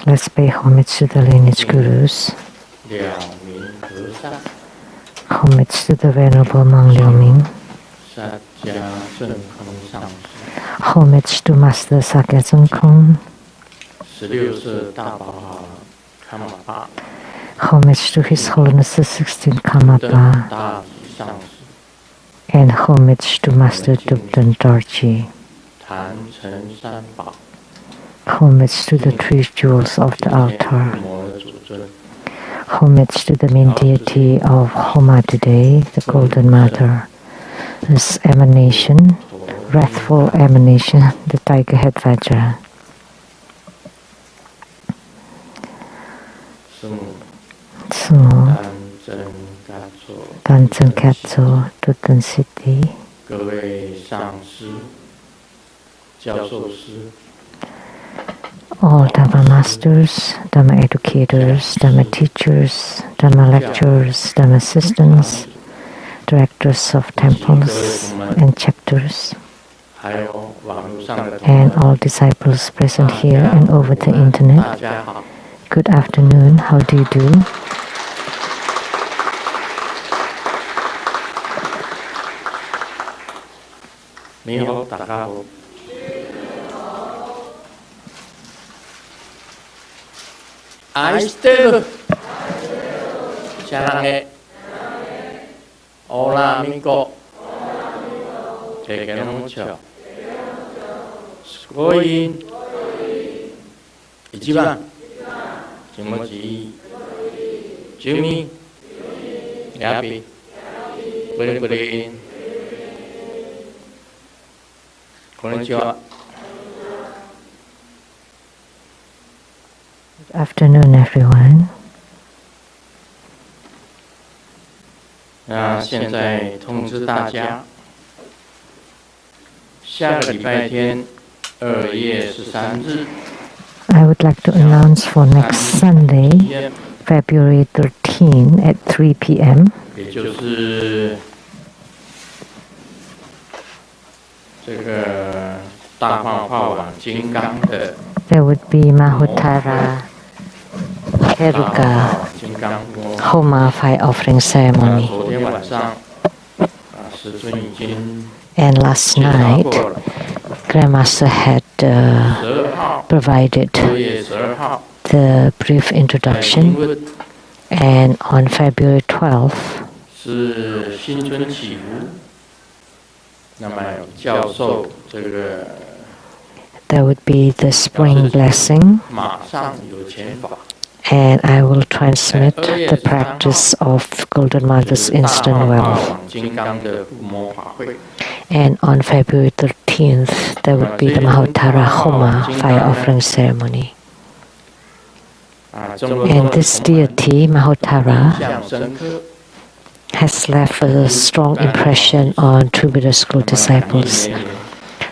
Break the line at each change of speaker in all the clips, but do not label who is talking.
Let's pay homage to the lineage gurus. Homage to the Venerable Mang Liu Ming. Homage to Master Sakya Tsung Kong. Homage to His Holiness the 16th Karmapa. And homage to Master Dubdan Dorji. Homage to the three jewels of the altar. Homage to the main deity of Homa today, the Golden Mother. This emanation, wrathful emanation, the tiger head Vajra. So, Tanzen Katso, Tutan City. All Dharma masters, Dharma educators, Dharma teachers, Dharma lecturers, Dharma assistants, directors of temples and chapters, and all disciples present here and over the internet. Good afternoon, how do you do?
아이스테르 사랑해 오라민고 대개노무쳐 스고인 이지반 지모지 지미 야비 브리브리인 고니치와
Good afternoon, everyone.
现在通知大家，下个礼拜天2月13日
I would like to announce for next Sunday, February 13 at 3 p.m.
也就是这个大放化网金刚的
There would be Mahotara Heruka Homa fire offering ceremony.
昨天晚上师尊已经
And last night, Grandmaster had provided
2月12号
the brief introduction, and on February 12th,
是新春祈福，那么教授这个
there would be the spring blessing,
马上有钱法。
and I will transmit the practice of Golden Mother's instant wealth.
金刚的附魔法会。
And on February 13th, there would be the Mahotara Homa fire offering ceremony. And this deity, Mahotara, has left a strong impression on True Buddha School disciples.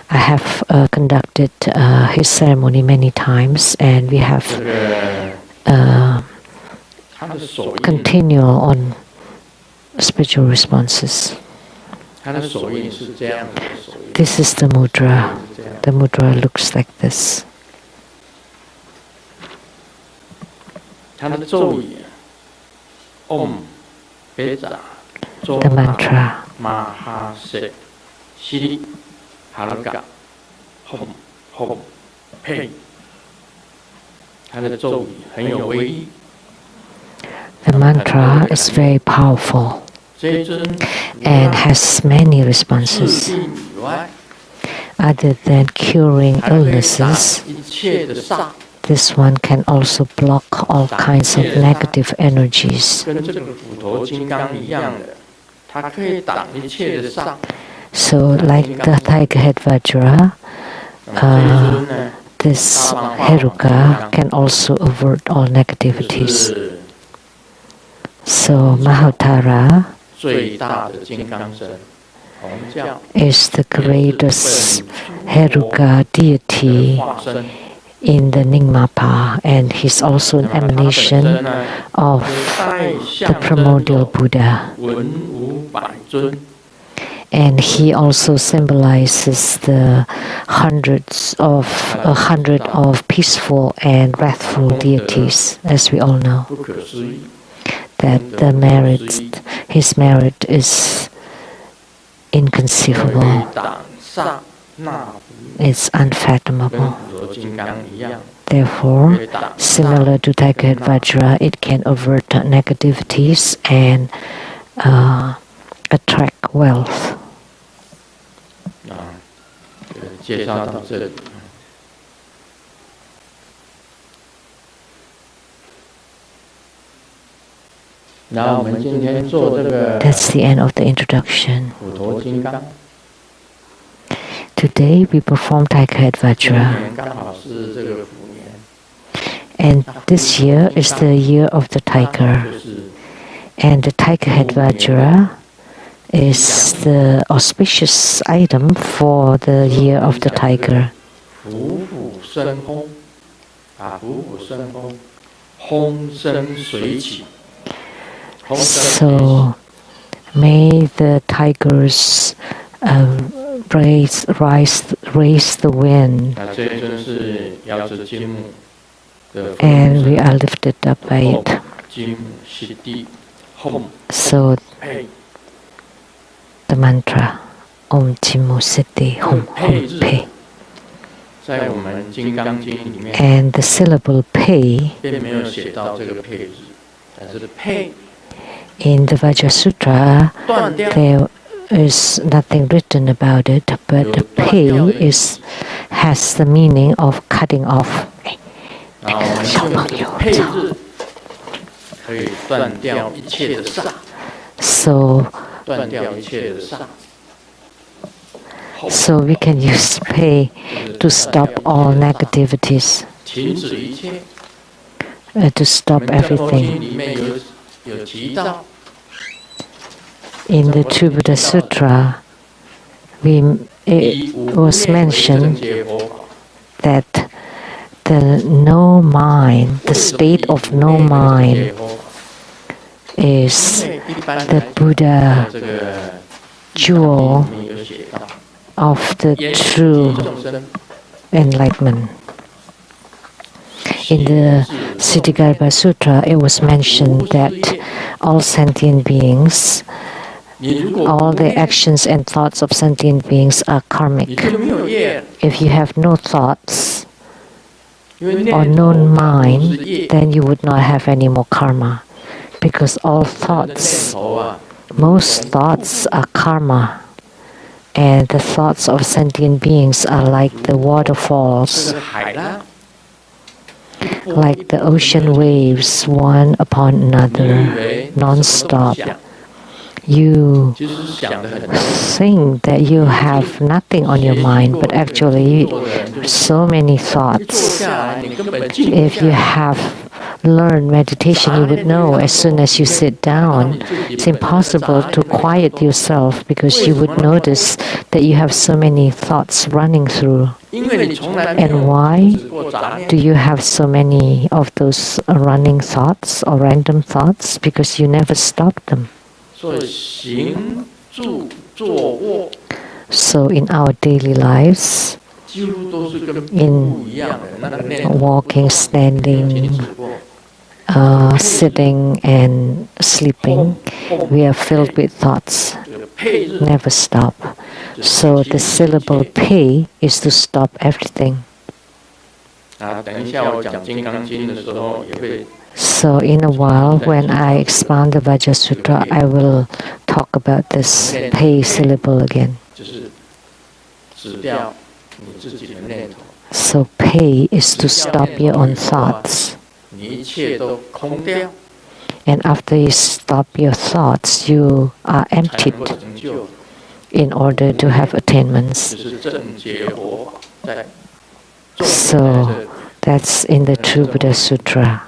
I have conducted his ceremony many times, and we have continual on spiritual responses. This is the mudra. The mudra looks like this. The mantra. The mantra is very powerful and has many responses. Other than curing illnesses, this one can also block all kinds of negative energies. So, like the tiger head Vajra, this Heruka can also avert all negativities. So, Mahotara is the greatest Heruka deity in the Nyingmapa, and he's also an emanation of the primordial Buddha. And he also symbolizes the hundred of peaceful and wrathful deities, as we all know. That his merit is inconceivable. It's unfathomable. Therefore, similar to Tiger Head Vajra, it can avert negativities and attract wealth. That's the end of the introduction. Today we perform Tiger Head Vajra. And this year is the year of the tiger. And the Tiger Head Vajra is the auspicious item for the year of the tiger. So may the tigers raise the wind, and we are lifted up by it. So the mantra Om Jimmu Siddhi Hum Hum Pe, and the syllable Pe in the Vajra Sutra there is nothing written about it, but the Pe has the meaning of cutting off. So we can use Pe to stop all negativities, to stop everything. In the Buddha Sutra, it was mentioned that the no mind, the state of no mind, is the Buddha jewel of the true enlightenment. In the Siddhigarbha Sutra, it was mentioned that all sentient beings, all the actions and thoughts of sentient beings are karmic. If you have no thoughts or no mind, then you would not have any more karma. Because all thoughts, most thoughts are karma. And the thoughts of sentient beings are like the waterfalls, like the ocean waves, one upon another, non-stop. You think that you have nothing on your mind, but actually so many thoughts. If you have learned meditation, you would know as soon as you sit down, it's impossible to quiet yourself because you would notice that you have so many thoughts running through. And why do you have so many of those running thoughts or random thoughts? Because you never stop them. So in our daily lives, in walking, standing, sitting and sleeping, we are filled with thoughts, never stop. So the syllable Pe is to stop everything. So in a while, when I expound the Vajra Sutra, I will talk about this Pe syllable again. So Pe is to stop your own thoughts. And after you stop your thoughts, you are emptied in order to have attainments. So that's in the True Buddha Sutra.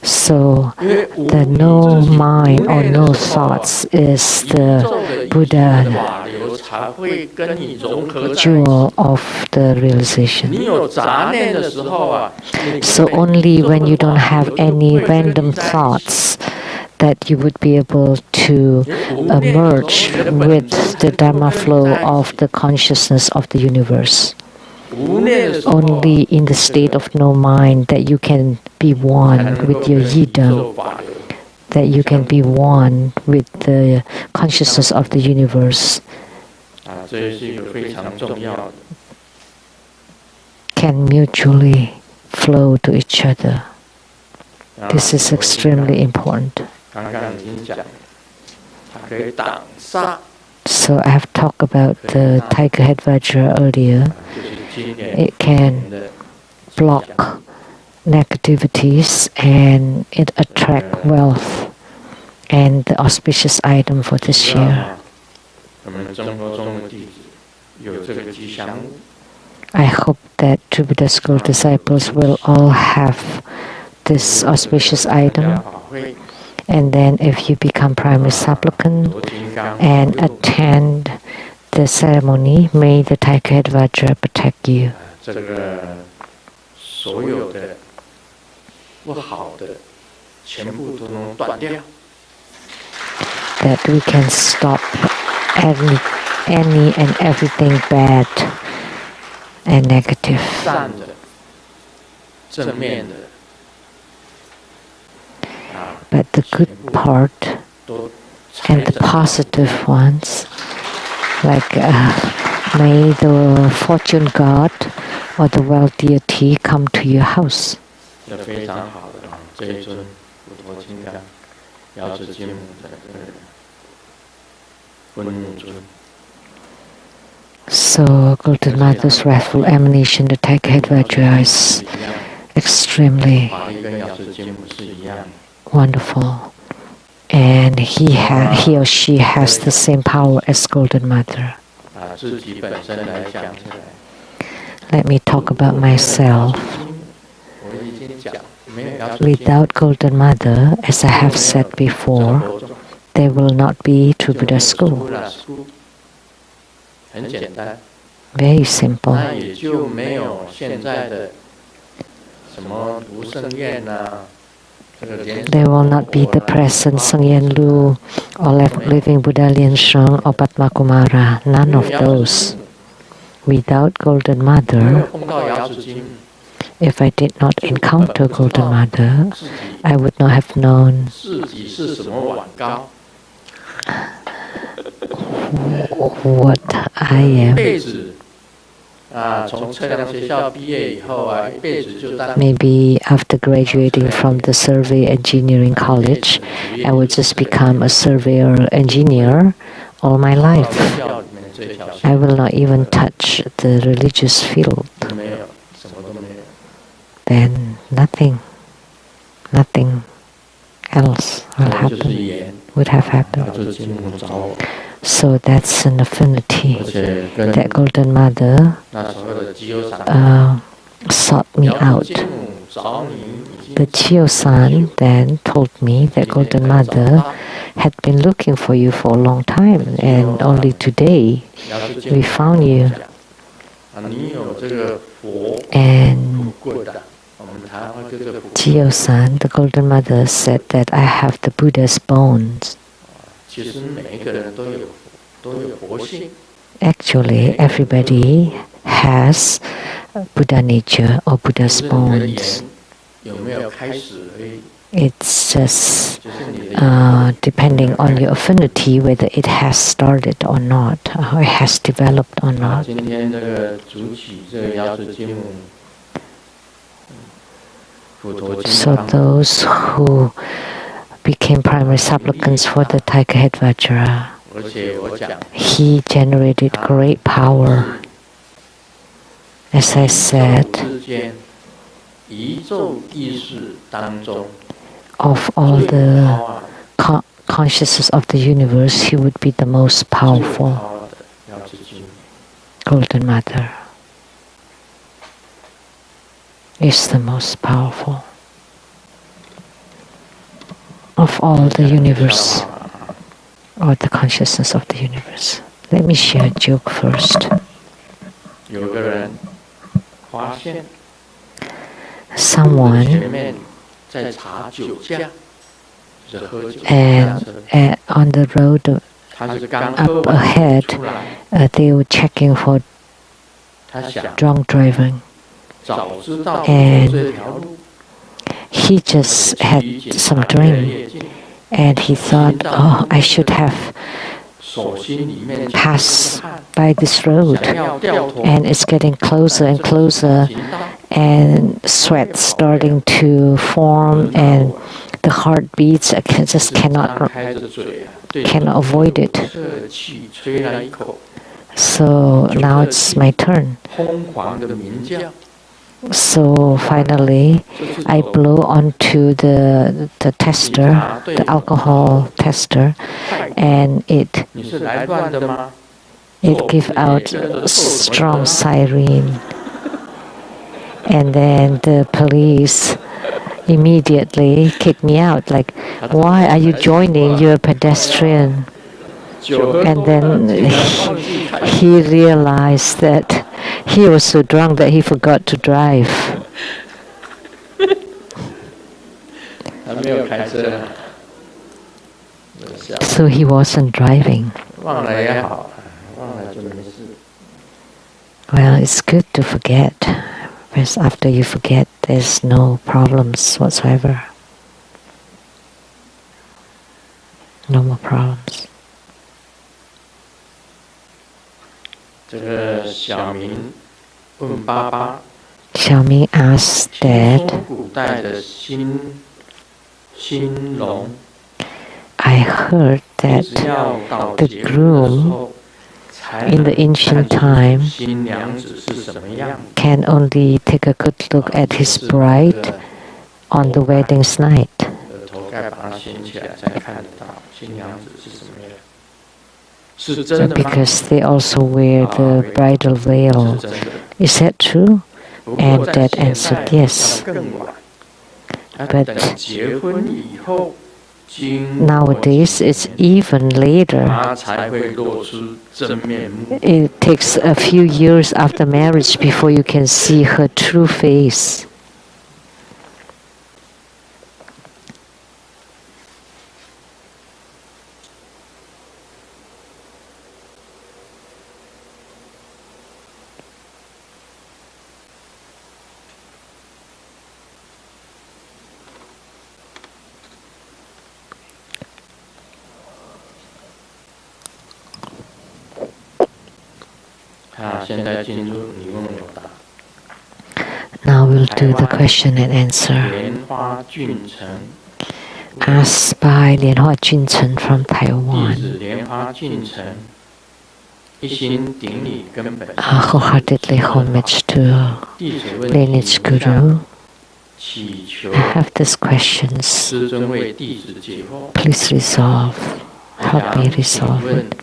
So the no mind or no thoughts is the Buddha jewel of the realization. So only when you don't have any random thoughts, that you would be able to merge with the Dharma flow of the consciousness of the universe. Only in the state of no mind that you can be one with your yidam, that you can be one with the consciousness of the universe, can mutually flow to each other. This is extremely important. So I have talked about the tiger head Vajra earlier. It can block negativities and it attracts wealth and the auspicious item for this year. I hope that Buddha school disciples will all have this auspicious item. And then if you become primary supplicant and attend the ceremony, may the tiger head Vajra protect you. That we can stop any and everything bad and negative. But the good part and the positive ones, like may the fortune god or the wealth deity come to your house. So Golden Mother's wrathful emanation, the tiger head Vajra, is extremely wonderful, and he or she has the same power as Golden Mother. Let me talk about myself. Without Golden Mother, as I have said before, there will not be True Buddha school. Very simple. There will not be the present Seng Yen Lu or living Buddha Lien Sheng or Padma Kumara. None of those. Without Golden Mother, if I did not encounter Golden Mother, I would not have known what I am. Maybe after graduating from the survey engineering college, I would just become a surveyor engineer all my life. I will not even touch the religious field. Then nothing else would have happened. So that's an affinity that Golden Mother sought me out. The Chio-san then told me that Golden Mother had been looking for you for a long time, and only today we found you. And Chio-san, the Golden Mother, said that I have the Buddha's bones. Actually, everybody has Buddha nature or Buddha's bones. It's just depending on your affinity whether it has started or not, or it has developed or not. So those who became primary supplicants for the tiger head Vajra, he generated great power. As I said, of all the consciousness of the universe, he would be the most powerful. Golden Mother is the most powerful of all the universe, or the consciousness of the universe. Let me share a joke first. Someone and on the road up ahead, they were checking for drunk driving, and he just had some drink, and he thought, oh, I should have passed by this road, and it's getting closer and closer, and sweat starting to form, and the heartbeats, I just cannot avoid it. So now it's my turn. So finally, I blow onto the tester, the alcohol tester, and it gives out a strong siren. And then the police immediately kicked me out. Like, why are you joining? You're a pedestrian. And then he realized that he was so drunk that he forgot to drive. So he wasn't driving. Well, it's good to forget, because after you forget, there's no problems whatsoever. No more problems. Xiaoming asked Dad, I heard that the groom in the ancient time can only take a good look at his bride on the wedding's night. Because they also wear the bridal veil. Is that true? And Dad answered yes. But nowadays it's even later. It takes a few years after marriage before you can see her true face. Now we'll do the question and answer. Asked by Lianhua Junchen from Taiwan. Wholeheartedly homage to lineage guru. I have these questions. Please resolve. Help me resolve it.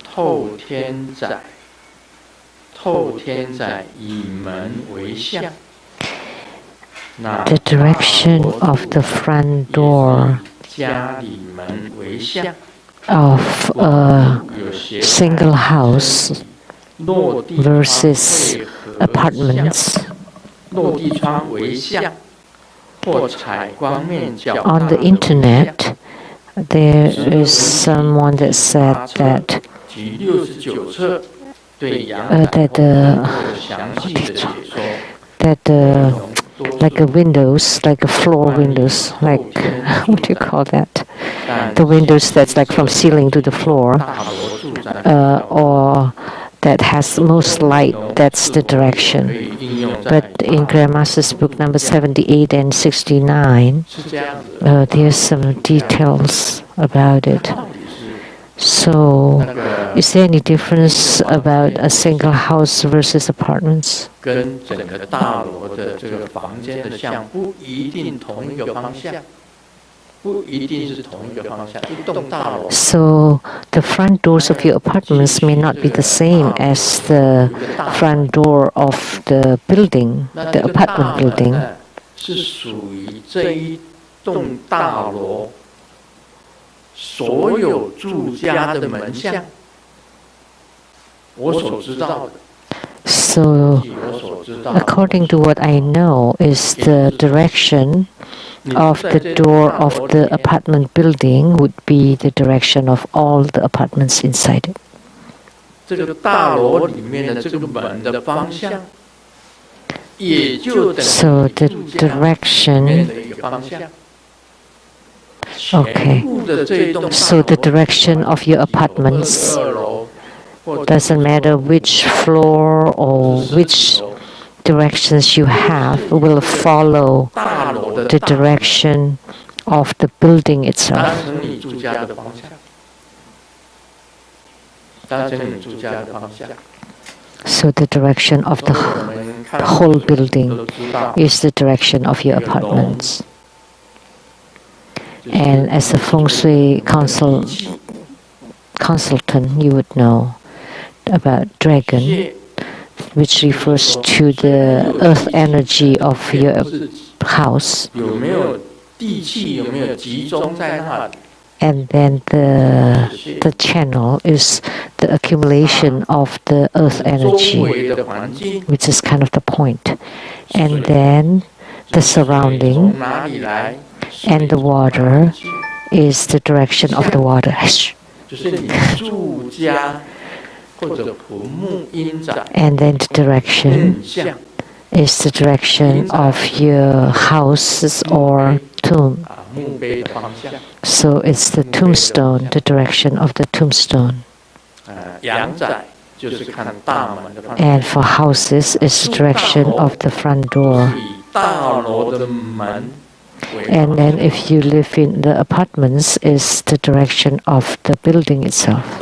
The direction of the front door of a single house versus apartments. On the internet, there is someone that said that like a windows, like a floor windows, like what do you call that? The windows that's like from ceiling to the floor, or that has most light. That's the direction. But in Grandmaster's book number 78 and 69, there's some details about it. So, is there any difference about a single house versus apartments? So, the front doors of your apartments may not be the same as the front door of the building, the apartment building. So according to what I know, is the direction of the door of the apartment building would be the direction of all the apartments inside it.
这个大楼里面的这个门的方向，也就等于
So the direction. Okay. So the direction of your apartments doesn't matter which floor or which directions you have, will follow the direction of the building itself. So the direction of the whole building is the direction of your apartments. And as a feng shui consultant, you would know about dragon, which refers to the earth energy of your house. And then the channel is the accumulation of the earth energy, which is kind of the point. And then the surrounding and the water is the direction of the water. And then the direction is the direction of your houses or tomb. So it's the tombstone, the direction of the tombstone. And for houses, it's the direction of the front door. And then if you live in the apartments, it's the direction of the building itself.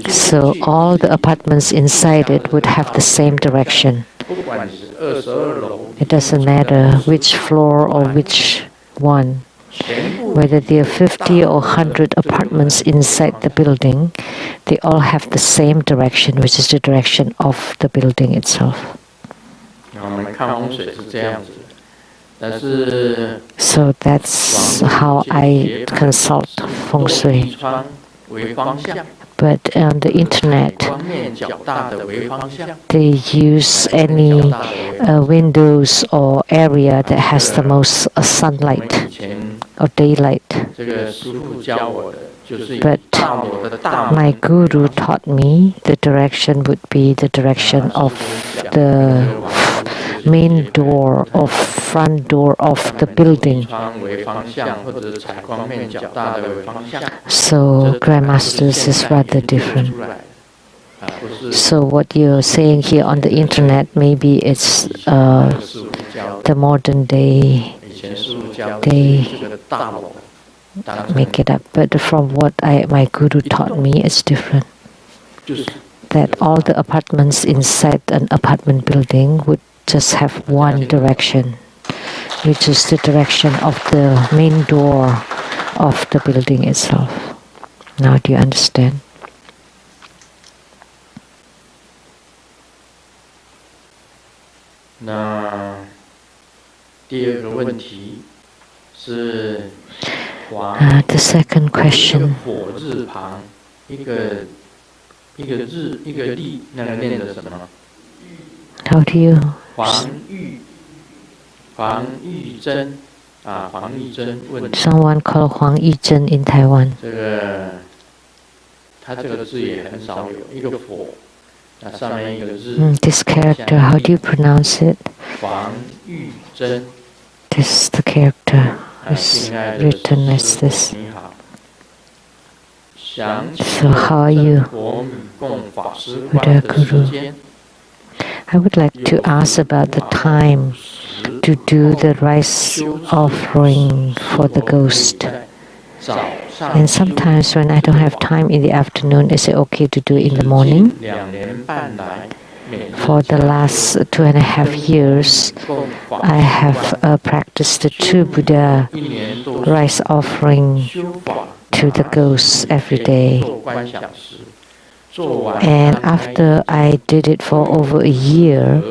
So all the apartments inside it would have the same direction. It doesn't matter which floor or which one. Whether there are 50 or 100 apartments inside the building, they all have the same direction, which is the direction of the building itself. So that's how I consult feng shui. But on the internet, they use any windows or area that has the most sunlight or daylight. But my guru taught me the direction would be the direction of the main door or front door of the building. So Grandmasters is rather different. So what you're saying here on the internet, maybe it's the modern day, they make it up. But from what my guru taught me, it's different. That all the apartments inside an apartment building would just have one direction, which is the direction of the main door of the building itself. Now do you understand? The second question. How do you? Someone called Huang Yizhen in Taiwan. This character, how do you pronounce it? This is the character. It's written as this. So how are you, Buddha Guru? I would like to ask about the time to do the rice offering for the ghost. And sometimes when I don't have time in the afternoon, is it okay to do it in the morning? For the last 2.5 years, I have practiced the two Buddha rice offering to the ghosts every day. And after I did it for over a year,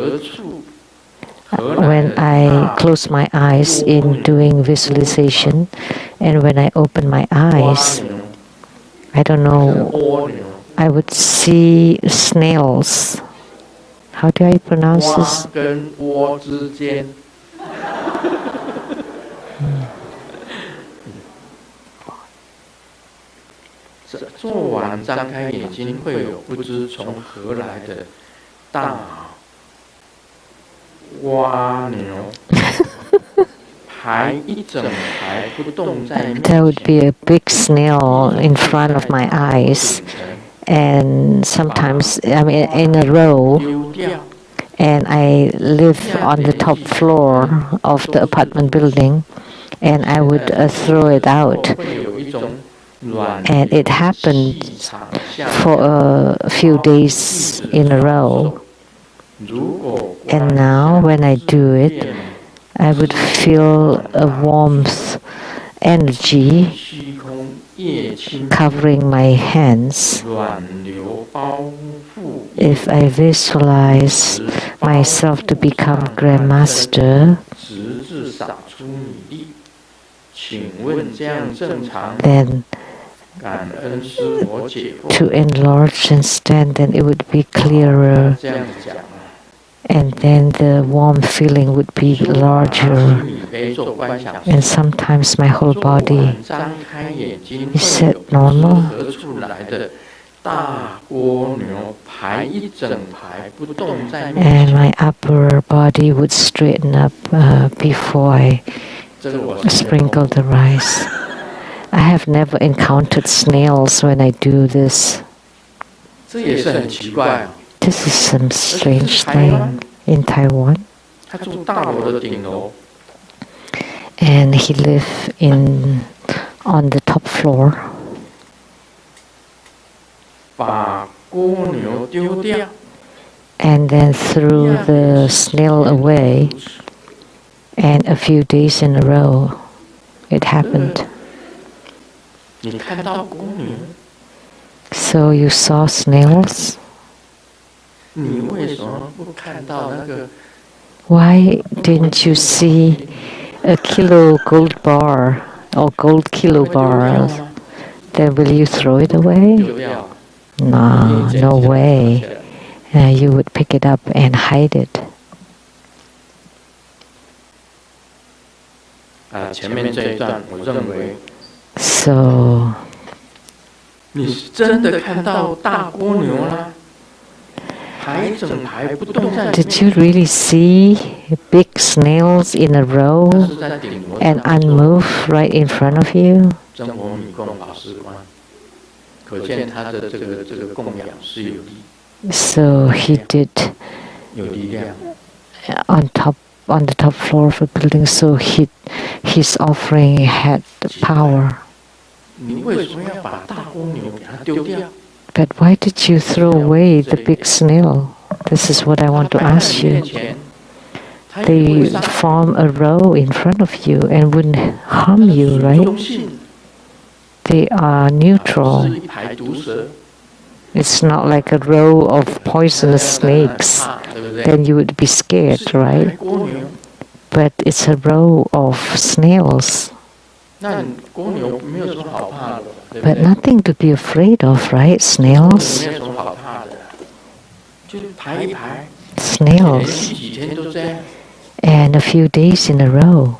when I close my eyes in doing visualization, and when I open my eyes, I don't know, I would see snails. How do I pronounce
蛙
this?
跟窝之间，做完张开眼睛，会有不知从何来的大蜗牛排一整排不动在面
There would
前，
be a big snail in front of my eyes, and sometimes, I mean, in a row,
丢掉。
and I live on the top floor of the apartment building, and I would throw it out.
会有一种软
And it
流
happened
气场下
for a few days in a row.
如果
And now, when I do it, I would feel a warmth, energy
虚空液清
covering my hands.
软流包覆
If I visualize myself to become Grandmaster,
直至洒出米粒，请问这样正常？
then
感恩师佛解惑。
to enlarge and stand, then it would be clearer,
这样子讲啊，
and then the warm feeling would be
拿
larger.
起米杯做观想
And sometimes my whole
做
body
完张开眼睛
is
会
set
有不知
normal.
何处来的大蜗牛排一整排不动在面
And
前。
my upper body would straighten up before I
这个我
sprinkle the rice. I have never encountered snails when I do this.
这也是很奇怪啊。
This is some strange thing in Taiwan.
他住大楼的顶楼，
And he lived on the top floor.
把蜗牛丢掉，
And then threw the snail away. And a few days in a row, it happened.
你看到蜗牛，
So you saw snails?
你为什么不看到那个
Why didn't you see a kilo gold bar or gold kilo
会丢掉
bars?
吗？
Then will you throw it away?
丢掉，
No, no way. You would pick it up and hide it.
前面这一段，我认为
So
你是真的看到大蜗牛啦，排一整排不动在里
did you
面，
really see big snails in a row
是在顶楼
and
上做
unmoved right in front of you?
真我米供法师观，可见他的这个供养是有力
So he did
有力量。
on the top floor of a building. So his offering had the power.
你为什么要把大蜗牛给它丢掉？
But why did you throw away the big snail? This is what I want to
它摆在
ask
你面
you.
前，它也不会
They
伤害
form a row in front of you and wouldn't harm
它
you,
是
right?
中性，
They are
是
neutral.
一排毒蛇，
It's not like a row of poisonous snakes.
对不对？
Then you would be
是
scared,
一排
right?
蜗牛，
But it's a row of snails.
那蜗牛没有什么好怕的，对不
But
对？
nothing to be afraid of, right?
蜗牛
Snails?
没有什么好怕的，就排一排，连
Snails.
续几天都这样，
And a few days in a row.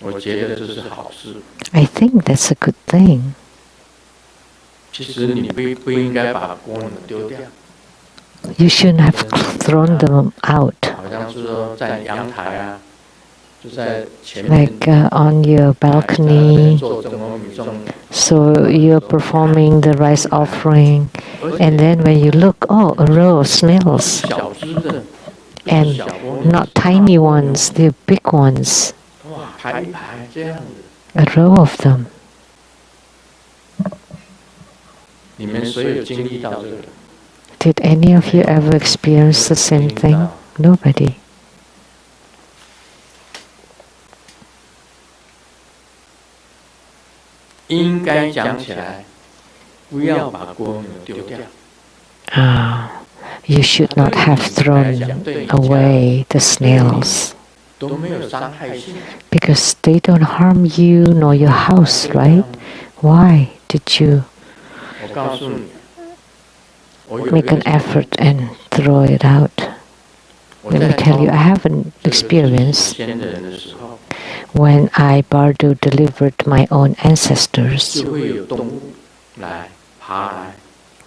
我觉得这是好事。
I think that's a good thing.
其实你不应该把蜗牛丢掉，
You shouldn't have thrown them out.
好像是说在阳台啊，就在前面
Like on your
在那边
balcony.
做正阿弥种，
So you're performing the rice offering. And then when you look, oh, a row of snails.
小只的，
And
小蜗牛
not tiny ones, they're big ones.
哇，排一排这样子，
A row of them.
你们谁有经历到这个？
Did any of you ever experience the same thing? Nobody.
应该讲起来，不要把蜗牛丢掉。
You should not have thrown away the snails
都没有伤害性，
because they don't harm you nor your house, right? Why did you?
我告诉你，
make an effort and throw it out. Let me tell you, I have an experience when I Bardo delivered my own ancestors.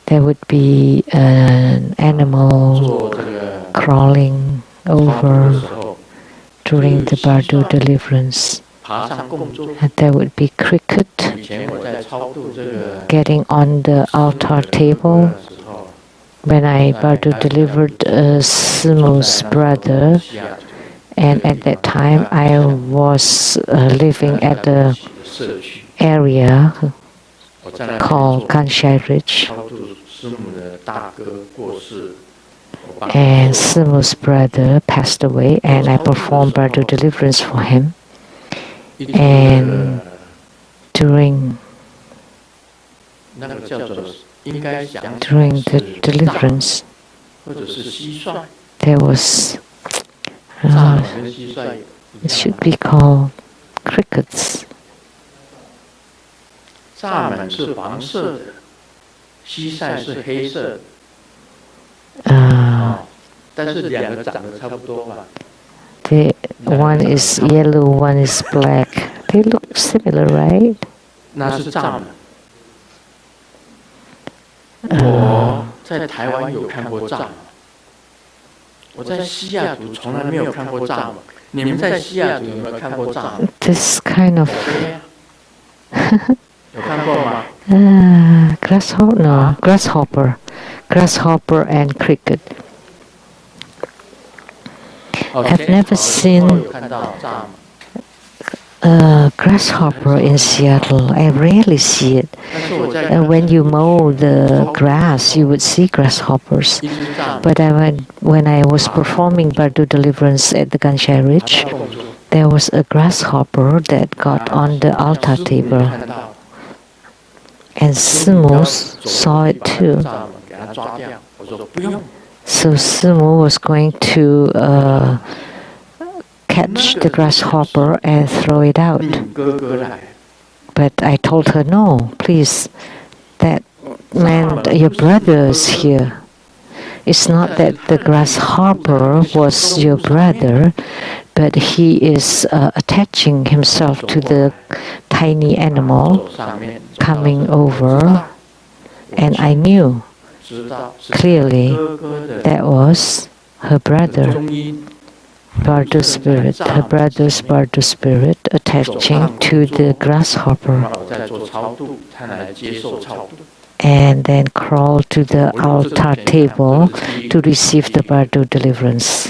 There would be an animal crawling over during the Bardo deliverance. And there would be cricket getting on the altar table. When I Bardo delivered Sumu's brother, and at that time I was living at the area called Kanshai Ridge, and Sumu's brother passed away, and I performed Bardo deliverance for him. And during the deliverance, there was it should be called crickets. The one is yellow, one is black. They look similar, right?
那是蚱蜢。我在台湾有看过蚱蜢，我在西雅图从来没有看过蚱蜢。你们在西雅图有没有看过蚱蜢
？This kind of
有看过吗
？Grasshopper, no, grasshopper and cricket. I've never seen a grasshopper in Seattle. I rarely see it. When you mow the grass, you would see grasshoppers. But when I was performing Bardo deliverance at the Kanshai Ridge, there was a grasshopper that got on the altar table. And Sumu saw it too. So Sumu was going to catch the grasshopper and throw it out. But I told her, no, please, that meant your brother is here. It's not that the grasshopper was your brother, but he is attaching himself to the tiny animal coming over, and I knew clearly that was her brother, Bardo spirit, her brother's Bardo spirit attaching to the grasshopper, and then crawl to the altar table to receive the Bardo deliverance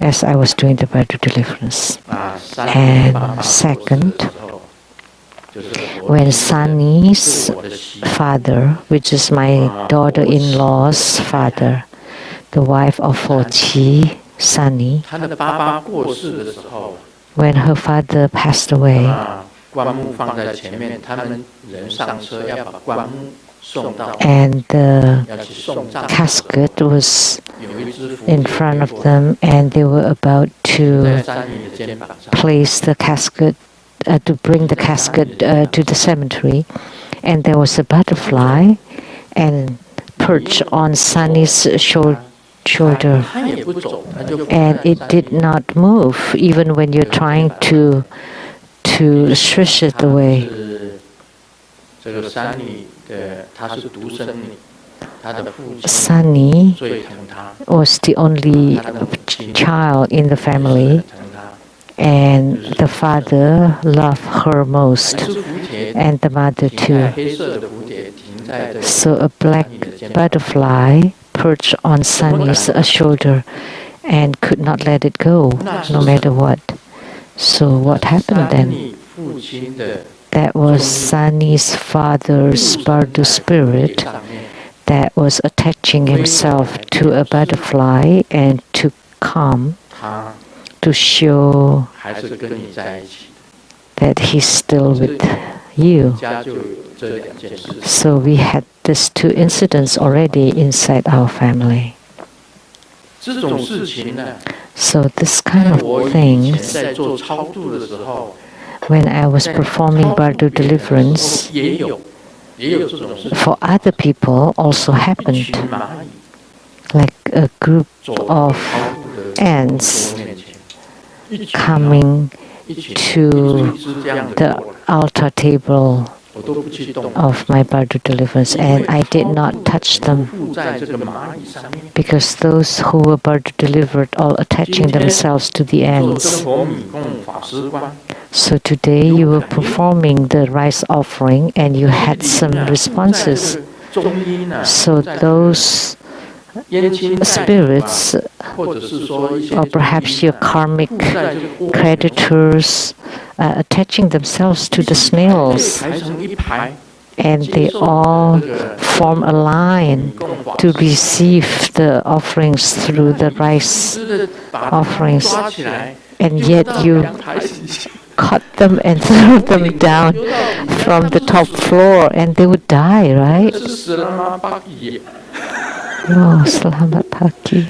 as I was doing the Bardo deliverance. And second, when Sunny's father, which is my daughter-in-law's father, the wife of Fochi, Sunny, when her father passed away, and the casket was in front of them, and they were about to place the casket, to bring the casket to the cemetery, and there was a butterfly and perched on Sunny's shoulder, and it did not move even when you're trying to swish it away. Sunny was the only child in the family, and the father loved her most, and the mother too. So a black butterfly perched on Sunny's shoulder and could not let it go, no matter what. So what happened then? That was Sunny's father's Bardo spirit that was attaching himself to a butterfly and to come to show that he's still with you. So we had these two incidents already inside our family. So this kind of things, when I was performing Bardo deliverance, for other people also happened. Like a group of ants coming to the altar table of my birth deliverance, and I did not touch them because those who were birth delivered all attaching themselves to the ants. So today you were performing the rice offering and you had some responses. So those spirits, or perhaps your karmic creditors, attaching themselves to the snails, and they all form a line to receive the offerings through the rice offerings, and yet you caught them and threw them down from the top floor, and they would die, right? Oh, selamat pagi.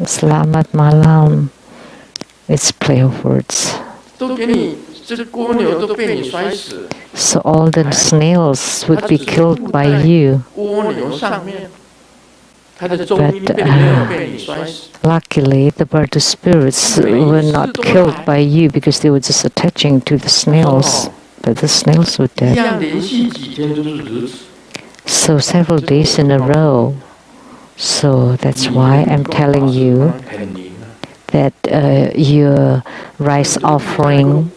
Selamat malam. It's play of words. So all the snails would be killed by you. But luckily, the bird spirits were not killed by you because they were just attaching to the snails. But the snails were dead. So several days in a row. So that's why I'm telling you that your rice offering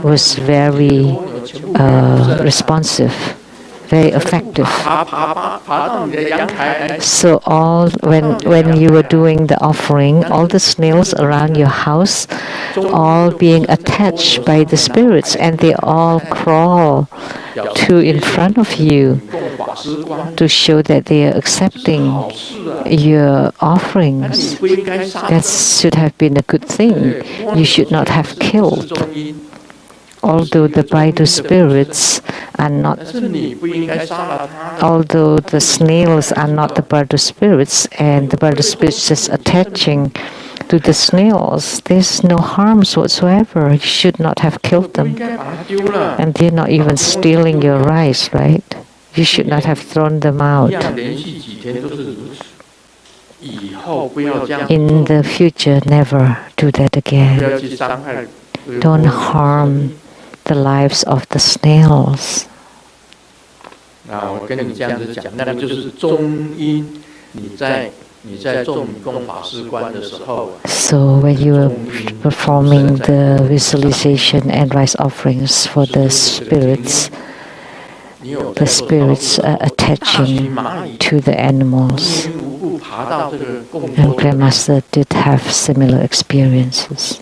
was very responsive, very effective. So when you were doing the offering, all the snails around your house, all being attached by the spirits, and they all crawl to in front of you to show that they are accepting your offerings. That should have been a good thing. You should not have killed. Although the bridal spirits are not, although the snails are not the bridal spirits, and the bridal spirits just attaching to the snails, there's no harms whatsoever. You should not have killed them. And they're not even stealing your rice, right? You should not have thrown them out. In the future, never do that again. Don't harm the lives of the snails. So when you are performing the visualization and rice offerings for the spirits are attaching to the animals. And Grandmaster did have similar experiences.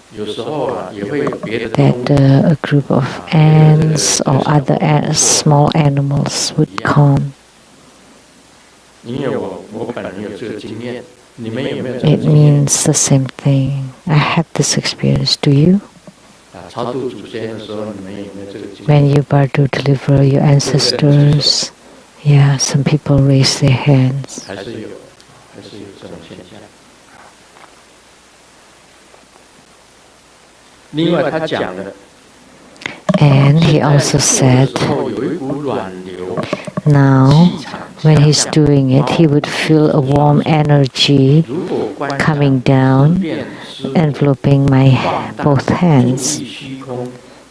That a group of ants or other small animals would come. It means the same thing. I had this experience. Do you? When you about to deliver your ancestors, yeah, some people raise their hands. And he also said, now, when he's doing it, he would feel a warm energy coming down, enveloping my both hands.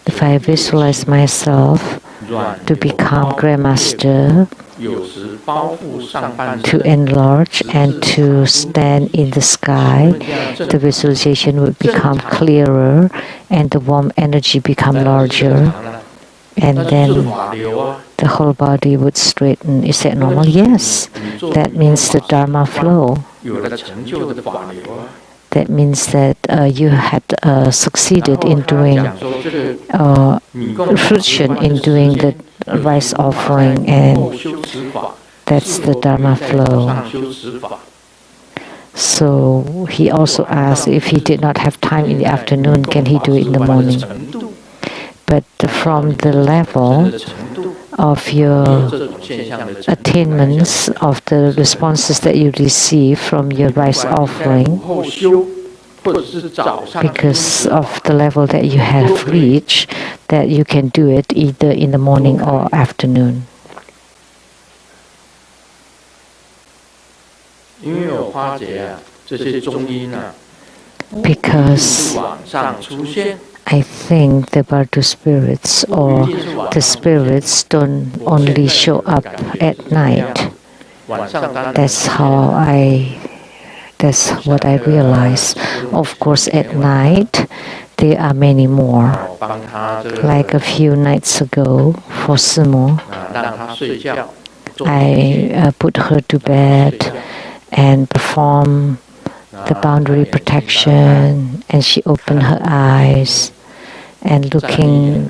If I visualize myself to become Grandmaster, to enlarge and to stand in the sky, the visualization would become clearer and the warm energy become larger, and then the whole body would straighten. Is that normal? Yes. That means the Dharma flow. That means that you had succeeded in doing fruition in doing the rice offering, and that's the Dharma flow. So he also asked if he did not have time in the afternoon, can he do it in the morning? But from the level of your attainments, of the responses that you receive from your rice offering, because of the level that you have reached, that you can do it either in the morning or afternoon.
因为有花节啊，这些中阴啊，
Because
往上出现。
I think the Vajra spirits or the spirits don't only show up at night. That's what I realize. Of course, at night there are many more. Like a few nights ago, for Simo, I put her to bed and perform the boundary protection, and she opened her eyes and looking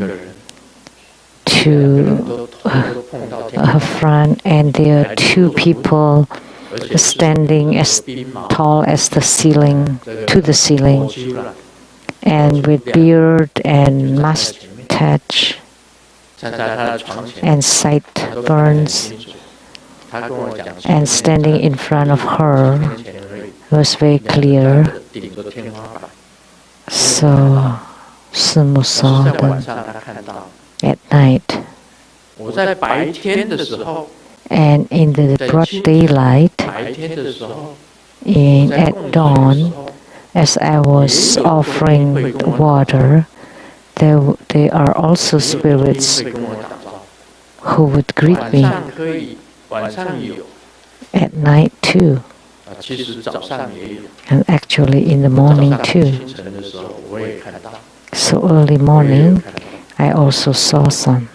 to her front, and there are two people standing as tall as the ceiling, to the ceiling, and with beard and mustache and sideburns, and standing in front of her was very clear. So Sumo saw them at night. And in the broad daylight, at dawn, as I was offering water, there are also spirits who would greet me at night too, and actually in the morning too. So early morning, I also saw some.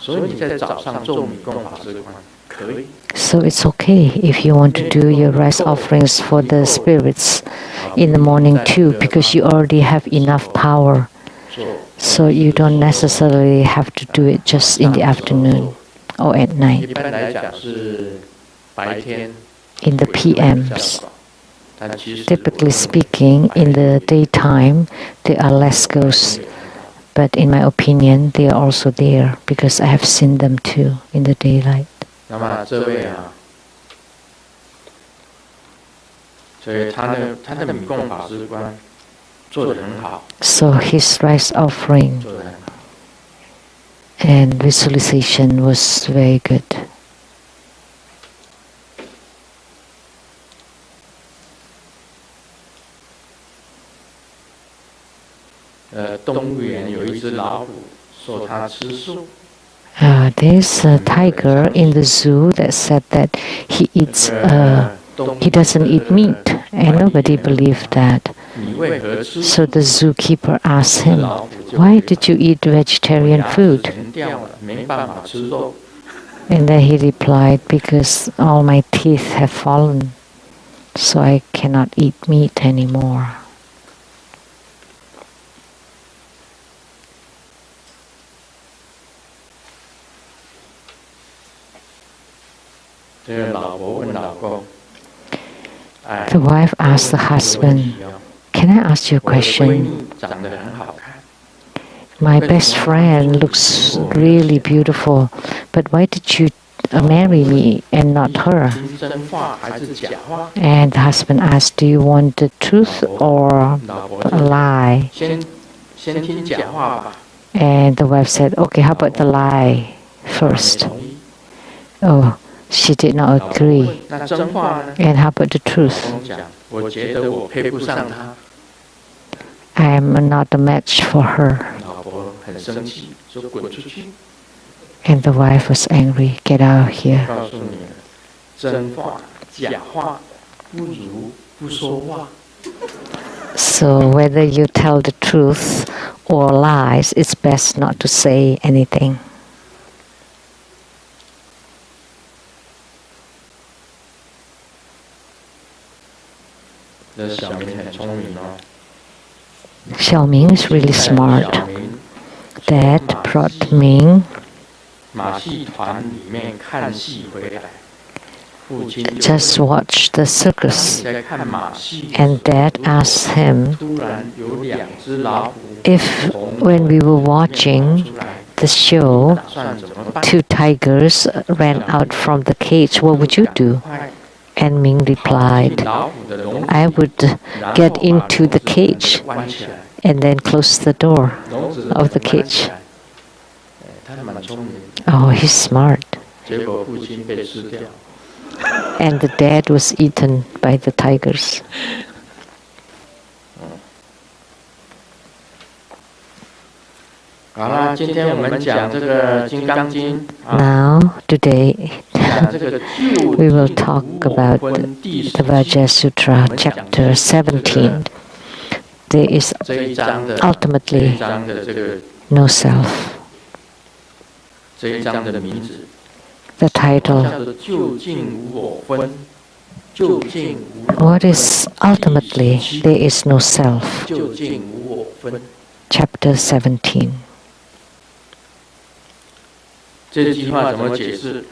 So it's okay if you want to do your rice offerings for the spirits in the morning too, because you already have enough power. So you don't necessarily have to do it just in the afternoon or at night. In the PMs. Typically speaking, in the daytime, there are less ghosts. But in my opinion, they are also there because I have seen them too in the daylight. So his rice offering and visualization was very good. There's a tiger in the zoo that said that he doesn't eat meat, and nobody believed that. So the zookeeper asked him, "Why did you eat vegetarian food?" And then he replied, "Because all my teeth have fallen, so I cannot eat meat anymore." The wife asked the husband, "Can I ask you a question? My best friend looks really beautiful, but why did you marry me and not her?" And the husband asked, "Do you want the truth or a lie?" And the wife said, "Okay, how about the lie first?" Oh, she did not agree. And how about the truth? "I am not a match for her." And the wife was angry. "Get out of here." So whether you tell the truth or lies, it's best not to say anything. Xiaoming is really smart. Dad brought Ming just watch the circus, and Dad asked him if when we were watching the show, two tigers ran out from the cage, what would you do? And Ming replied, "I would get into the cage and then close the door of the cage."
很聪明。
Oh, he's smart.
结果父亲被吃掉。
And the dad was eaten by the tigers.
好啦，今天我们讲这个《金刚经》
Now, today,
讲这个
we will talk about the Vajra Sutra, chapter 17. There is
这一章的
ultimately
这个
no self.
这一章的名字
The title,
叫做究竟无我分。究竟无我分
what is ultimately there is no self.
究竟无我分。
Chapter 17.
这句话怎么解释？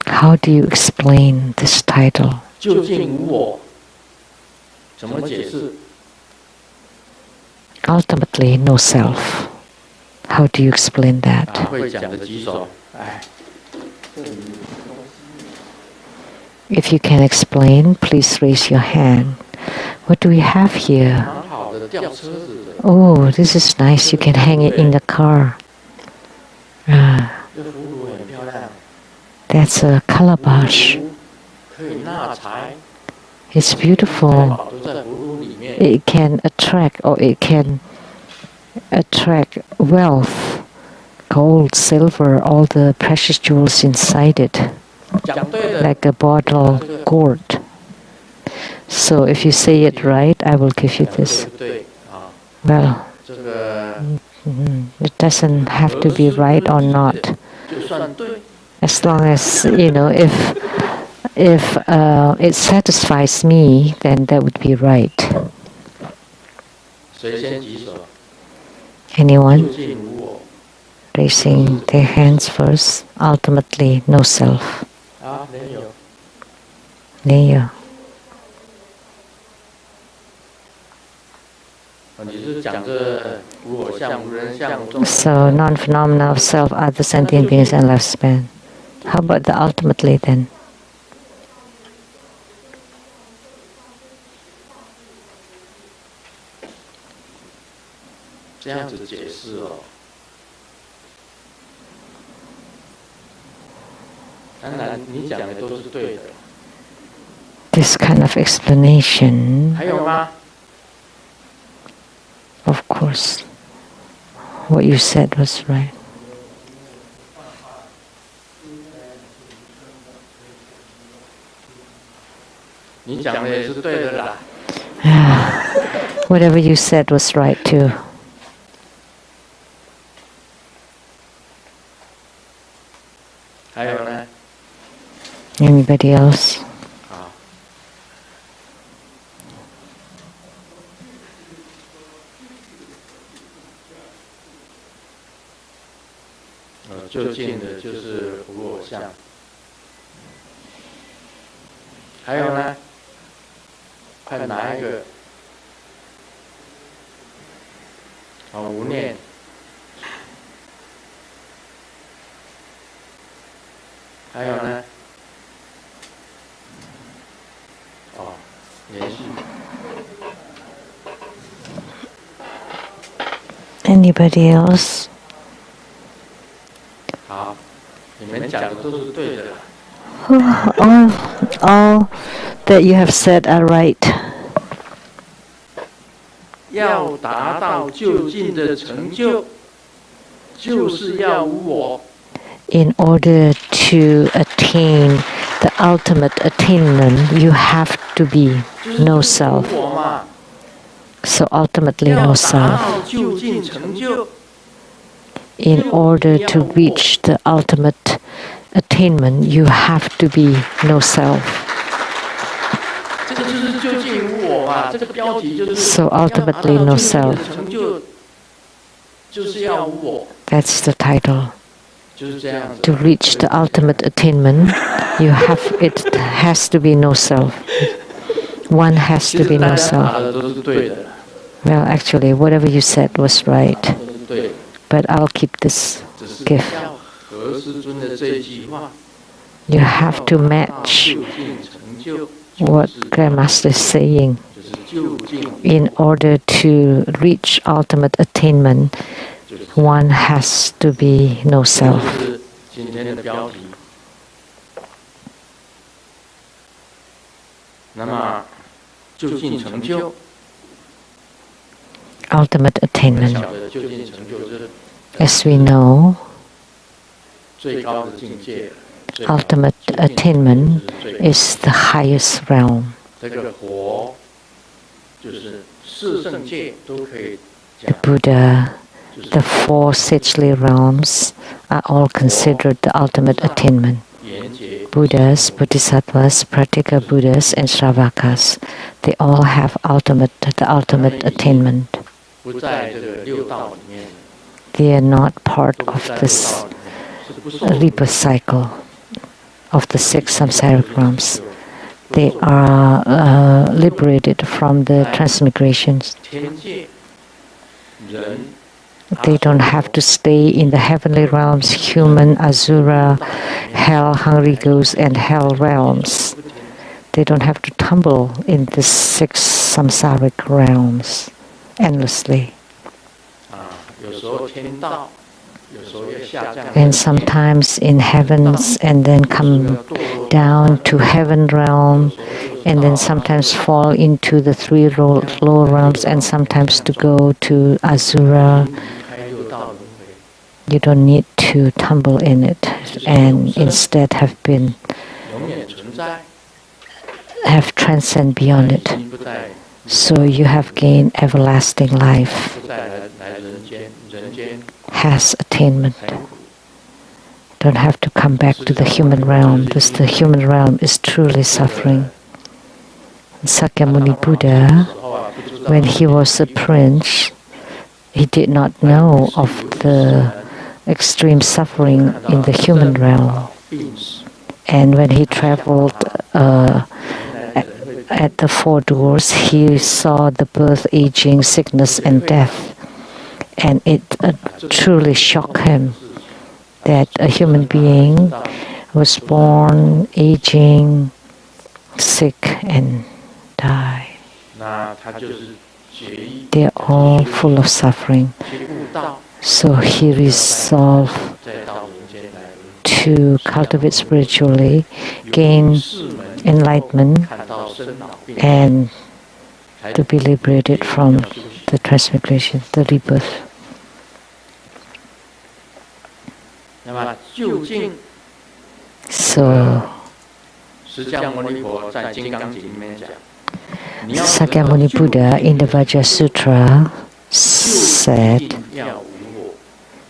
How do you explain this title?
究竟无我，怎么解释？
Ultimately no self. How do you explain that?
会讲的举手，哎，
If you can explain, please raise your hand. What do we have here?
蛮好的，吊车子的，
Oh, this is nice. You can hang it in the car. Ah,
这葫芦很漂亮，
that's a calabash.
可以纳财，
It's
财
beautiful.
宝都在葫芦里面。
It can attract, or it can attract wealth, gold, silver, all the precious jewels inside it,
讲对了，
like a bottle gourd. So if you say it right, I will give you
讲对
this.
不对啊？
Well,
这个
it doesn't have to be right or not.
就算对，
As long as, if it satisfies me, then that would be right.
谁先举手？
Anyone
究竟无我。
raising their hands first? Ultimately, no self.
啊，没有。
Neyo.
你是讲这无我相、无人相、无众生
So, non-phenomenal self, other sentient beings, and lifespan. How about the ultimately then?
这样子解释哦。当然，你讲的都是对的。
This kind of explanation,
还有吗？
of course, what you said was right.
你讲的也是对的啦。
Whatever you said was right too.
还有呢？
Anybody else?
好。就近的就是无我相。还有呢？看哪一个？无念。还有呢？连续。
Anybody else?
好，你们讲的都是对的。
All that you have said are right.
要达到究竟的成就，就是要无我。
In order to attain the ultimate attainment, you have to be no self.
我嘛，
So ultimately,
要
no
达
self.
到究竟成就，
In order to reach the ultimate attainment, you have to be no self.
这个就是究竟无我嘛。这个标题就是
So ultimately, no self.
成就就是要无我，
That's the title.
就是这样子。
To reach the ultimate attainment, it has to be no self. One has
其
to
实
be
大
no
家答
self.
的都是对的，
Well, actually, whatever you said was right.
都是对的，
But I'll keep this
只是
gift.
要何师尊的这一句话，
You have to
要达到
match
究竟成就，
what Grandmaster is saying.
就是究竟
In order to reach ultimate attainment, one has to be no self.
今天的标题。那么，究竟成就
ultimate attainment.
晓得究竟成就这
As we know,
最高的境界。
ultimate attainment is the highest realm.
这个佛就是四圣界都可以
The Buddha, the four sagely realms are all considered the ultimate attainment.
连结
Buddhas, Bodhisattvas, Pratika Buddhas, and Shravakas, they all have the ultimate attainment.
不在这个六道里面，
They are not part
都不
of
在六
this
道里面，是不受
rebirth cycle of the six samsaric realms. They are liberated from the transmigrations.
天界人
They don't have to stay in the heavenly realms, human, asura, hell, hungry ghosts, and hell realms. They don't have to tumble in the six samsaric realms endlessly.
有时候天道，有时候也下降。
And sometimes in heavens, and then come down to heaven realm, and then sometimes fall into the three lower realms, and sometimes to go to asura.
离开六道轮回，
You don't need to tumble in it, and instead have
永远存在，
transcend beyond it.
心不再
So you have gained everlasting life,
不再来人间，人间
has attainment.
很苦。
Don't have to come back to the human realm, because the human realm is truly suffering. Sakyamuni Buddha, when he was a prince, he did not know of the extreme suffering in the human realm. And when he traveled at the four doors, he saw the birth, aging, sickness, and death. And it truly shocked him that a human being was born, aging, sick, and die.
那他就是决意
They are all full of suffering.
去悟道，
So he resolved
再到人间来
to cultivate spiritually, gain
世门
enlightenment,
看到生老病死，
and
才
to be liberated from the transmigration, the rebirth.
那么究竟
So
释迦牟尼佛在《金刚经》里面讲，你要
Sakyamuni Buddha in the Vajra Sutra
一
said,
定要无我。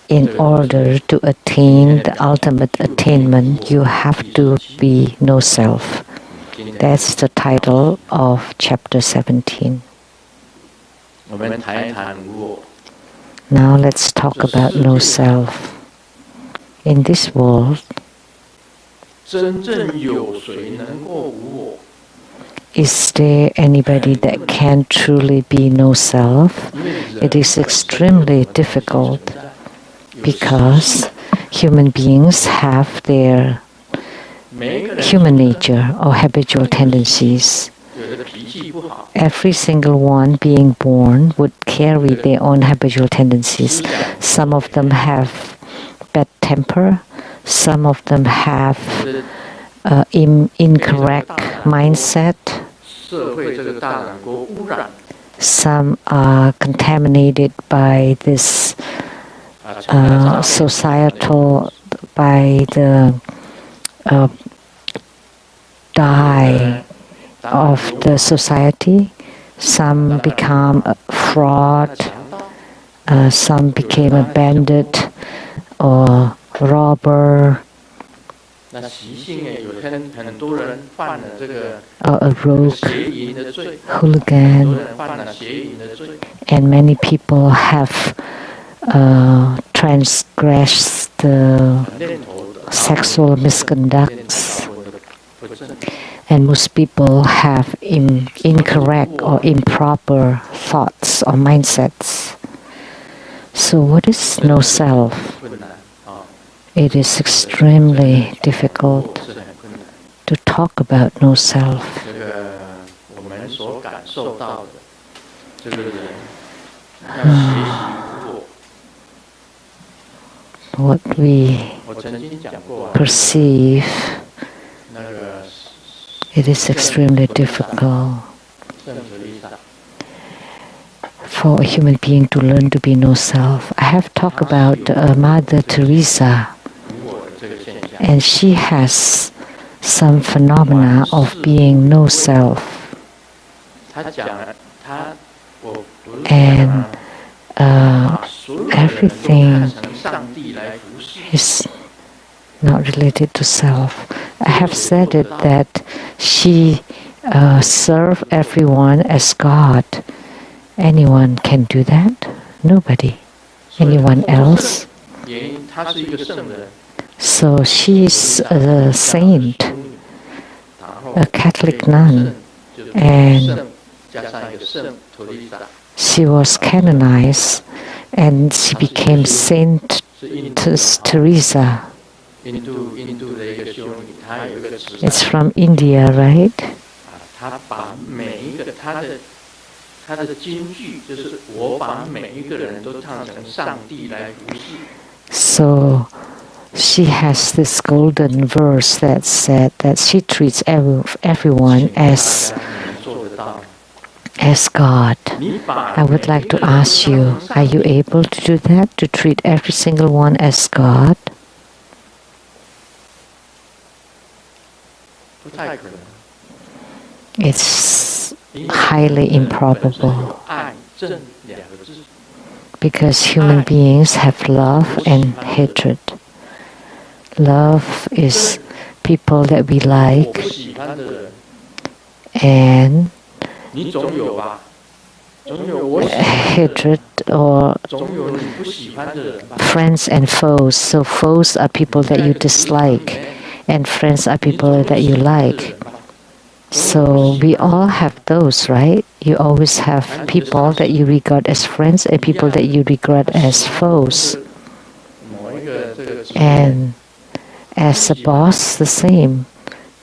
in order to attain the ultimate attainment, you have to be no self. That's the title of chapter 17.
我们谈一谈无我。
Now let's talk about no self. In this world,
真正有谁能够无我？
is there anybody that can truly be no self?
因为
It
人
is extremely difficult because human beings have their
每一个人
human nature or habitual tendencies.
有的脾气不好，
Every single one being born would carry their own habitual tendencies. Some of them have bad temper, some of them have
有的
incorrect mindset,
社会这个大染锅污染
some are contaminated by this
啊，
societal, by the dye of the society. Some become a fraud,
强盗，
some became a bandit or robber
那习性哎，有很多人犯了这个
or a rogue,
邪淫的罪，很
hooligan,
多人犯了邪淫的罪，
and many people have transgressed the
念头的
sexual
念
misconducts,
头的不正，
and most people have incorrect or improper thoughts or mindsets. So what is no self?
困难啊，
It is extremely difficult
是很困难。
to talk about no self.
这个我们所感受到的，这个人要学习无我，
what we perceive, it is extremely difficult for a human being to learn to be no self. I have talked about Mother Teresa, and she has some phenomena of being no self. And everything is not related to self. I have said it that she served everyone as God. Anyone can do that? Nobody. Anyone else? So she is a saint, a Catholic nun, and she was canonized, and she became Saint Teresa. It's from India, right? So she has this golden verse that said that she treats everyone as God. I would like to ask you, are you able to do that? To treat every single one as God? It's highly improbable, because human beings have love and hatred. Love is people that we like, and hatred or friends and foes. So foes are people that you dislike, and friends are people that you like. So we all have those, right? You always have people that you regard as friends and people that you regard as foes. And as a boss, the same.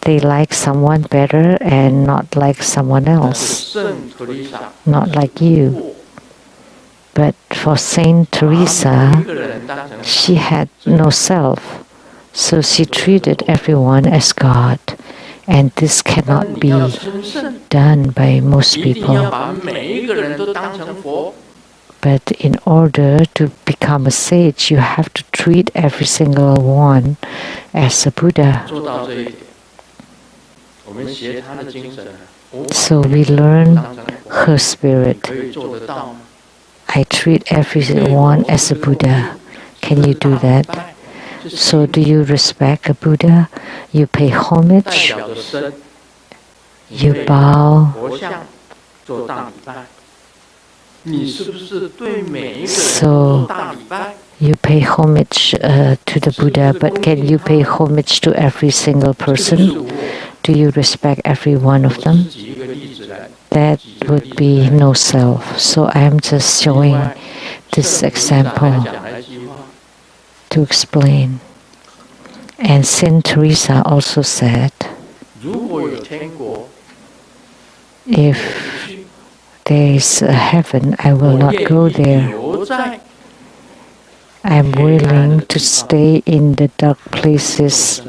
They like someone better and not like someone else, not like you. But for Saint Teresa, she had no self, so she treated everyone as God. And this cannot be done by most people. But in order to become a sage, you have to treat every single one as a Buddha. So we learn her spirit. I treat everyone as a Buddha. Can you do that? So do you respect a Buddha? You pay homage? You bow? So you pay homage to the Buddha, but can you pay homage to every single person? Do you respect every one of them? That would be no self. So I am just showing this example to explain. And Saint Teresa also said, if there is a heaven, I will not go there. I am willing to stay in the dark places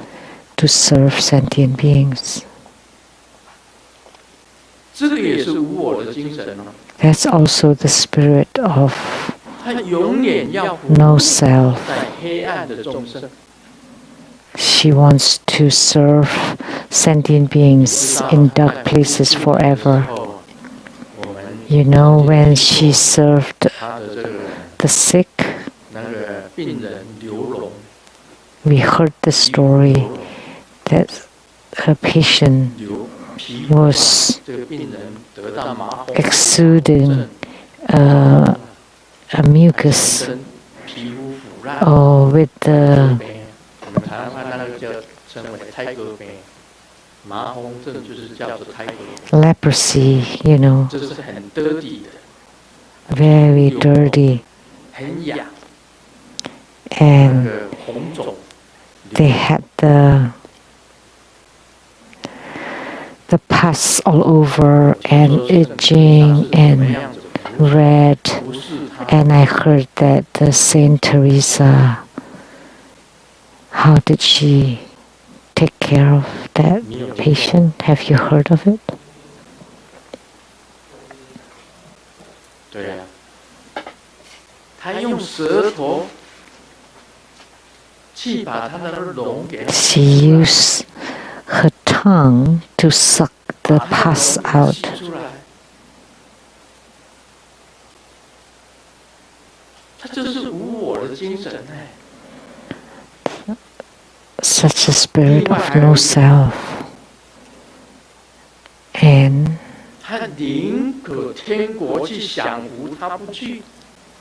to serve sentient beings. That's also the spirit of no self. She wants to serve sentient beings in dark places forever. You know, when she served the sick, we heard the story that a patient was exuding a mucus with the leprosy, you know, very dirty, and they had the pus all over and itching and red. And I heard that the Saint Teresa How did she take care of that patient? Have you heard of it?
对呀，他用舌头去把他的脓给
She used her tongue to suck the pus out.
出来，他就是无我的精神哎。
Such a spirit of no self. And
他宁可天国去享福，他不去。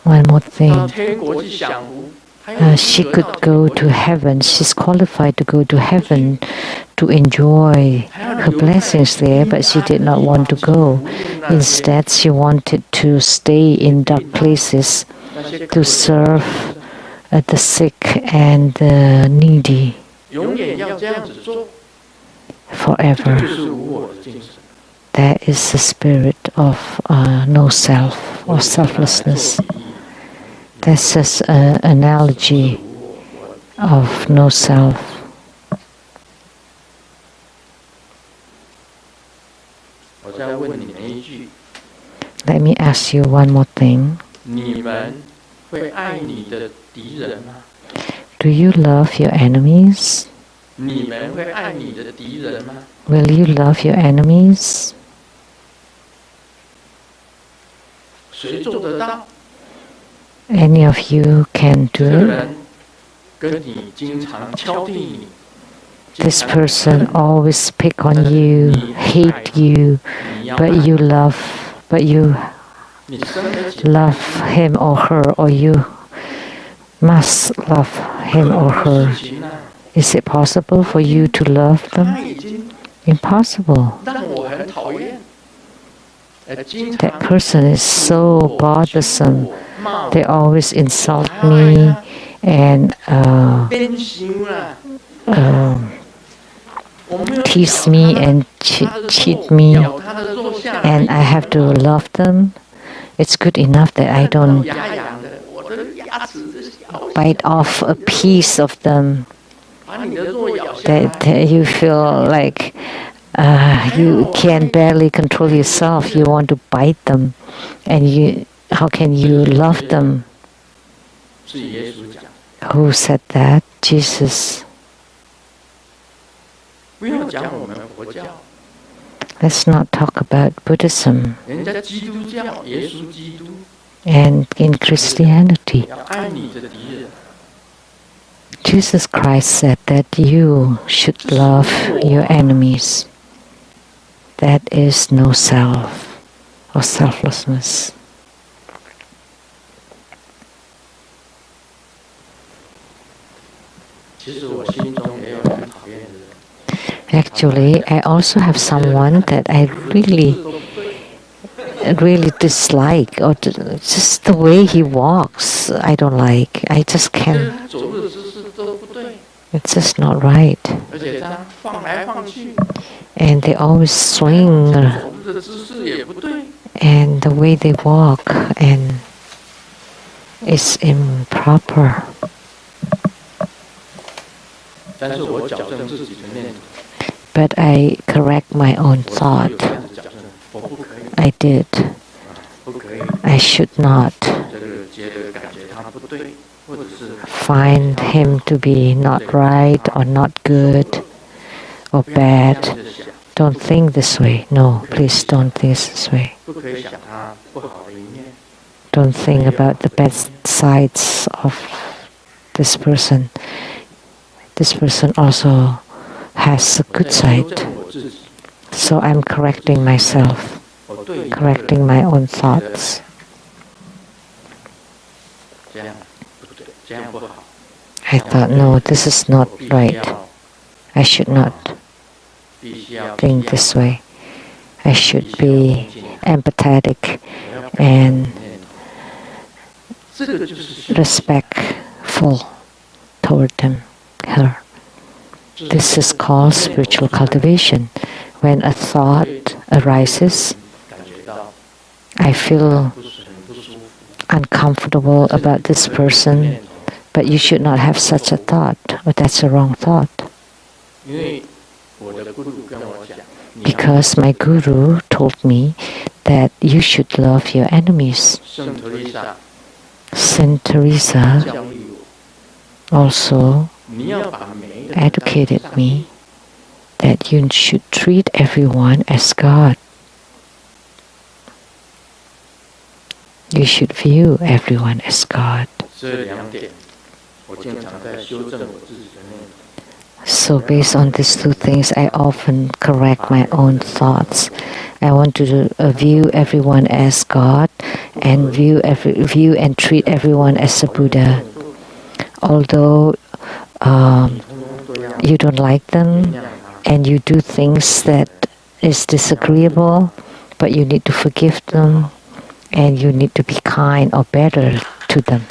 one more
到
thing.
天国去享福，
She could go to heaven. She's qualified to go to heaven to enjoy her blessings there, but she did not want to go. Instead, she wanted to stay in dark places to serve the sick and the needy
永远要这样子做，
forever.
这就是无我的精神。
That is the spirit of no self or selflessness. That's just an analogy of no self.
我再问你们一句：
Let me ask you one more thing.
你们会爱你的敌人吗？
Do you love your enemies?
你们会爱你的敌人吗？
Will you love your enemies?
谁做得到？
Any of you can
这
do
个
it.
人跟你经常挑剔你，
This person always pick on you, hate you,
你要
but you love
你生得起
love him or her, or you must love him or
事
her.
情呢？
Is it possible for you to love
他
them?
已经
Impossible.
让我很讨厌。经
That
常
person is so bothersome.
骂
They
我，
always insult me and
变心了。 我没有
tease me and cheat me,
咬他的肉下来
and I have to love them. It's good enough that I don't
牙痒的，我的牙齿是小，
bite off a piece of them.
把你的肉咬下来。
That you feel like you can barely control yourself. You want to bite them, and how can you love them?
是耶稣讲，
Who said that? Jesus.
不要讲我们佛教，
Let's not talk about Buddhism
人家基督教，耶稣基督
and in Christianity.
要爱你的敌人，
Jesus Christ said that you should love your enemies. That is no self or selflessness.
其实我心中也有很讨厌的人，
Actually, I also have someone that I really dislike, or just the way he walks, I don't like. I just
就是
can't.
他走路的姿势都不对，
It's just not right.
而且他放来放去，
And they always swing,
走路的姿势也不对。
and the way they walk, and it's improper.
但是我矫正自己的念头，
But I correct my own
我是有
thought.
这样子矫正，我不可以，
I did.
不可以，
I should not
这个觉得感觉他不对，或者是
find him to be not right or not good or
不要这样
bad.
子想，
Don't think this way. No, please don't think this way.
不可以想他不好的一面。
Don't think about the bad sides of this person. This person also has a
我
good
在纠
side.
正我自己，
So I'm correcting myself,
我对一个
correcting my own thoughts.
这样不对，这样不好。
I thought, no, this is not
我必须
right.
要
I should not
必须要
think this way. I should be empathetic
我要
and
这个就是
respectful toward her. This is called spiritual cultivation. When a thought arises,
感觉到
I feel
不是很不舒服，
uncomfortable about this person. But you should not have such a thought, but that's a wrong thought. Because my guru told me that you should love your enemies. Saint Teresa also educated me that you should treat everyone as God. You should view everyone as God. So based on these two things, I often correct my own thoughts. I want to view everyone as God and view and treat everyone as a Buddha. Although you don't like them and you do things that is disagreeable, but you need to forgive them and you need to be kind or better to them.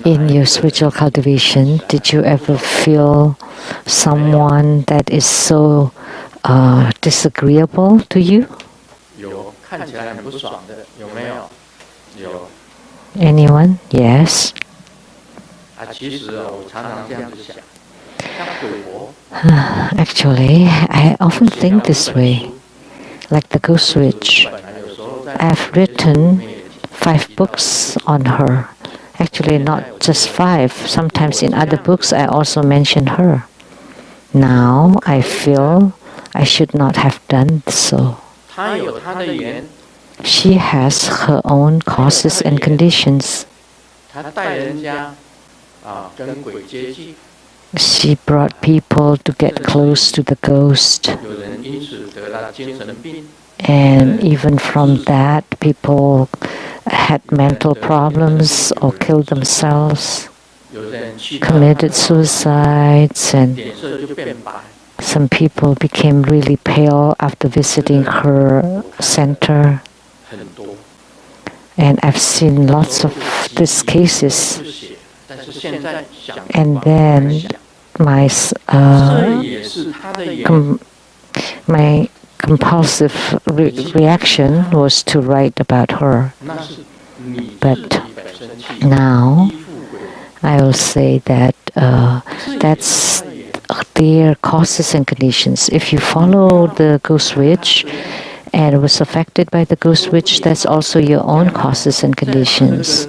In your spiritual cultivation, did you ever feel someone that is so disagreeable to you? Anyone? Yes. Actually, I often think this way, like the Ghost Witch. I've written 5 books on her. Actually, not just 5. Sometimes in other books, I also mention her. Now, I feel I should not have done so. She has her own causes and conditions. She brought people to get close to the ghost. And even from that, people had mental problems or killed themselves, committed suicides, and some people became really pale after visiting her center. And I've seen lots of these cases. And then my compulsive reaction was to write about her. But now I will say that that's their causes and conditions. If you follow the Ghost Witch and was affected by the Ghost Witch, that's also your own causes and conditions.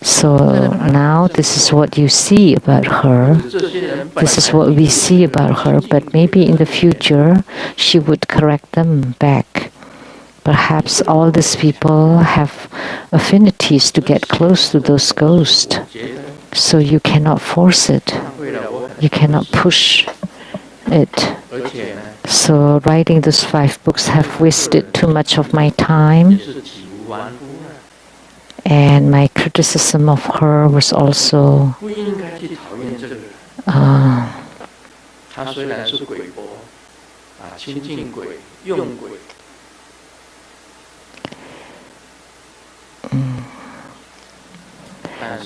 So now this is what you see about her. This is what we see about her. But maybe in the future, she would correct them back. Perhaps all these people have affinities to get close to those ghosts. So you cannot force it. You cannot push it. So writing those 5 books have wasted too much of my time. And my criticism of her was also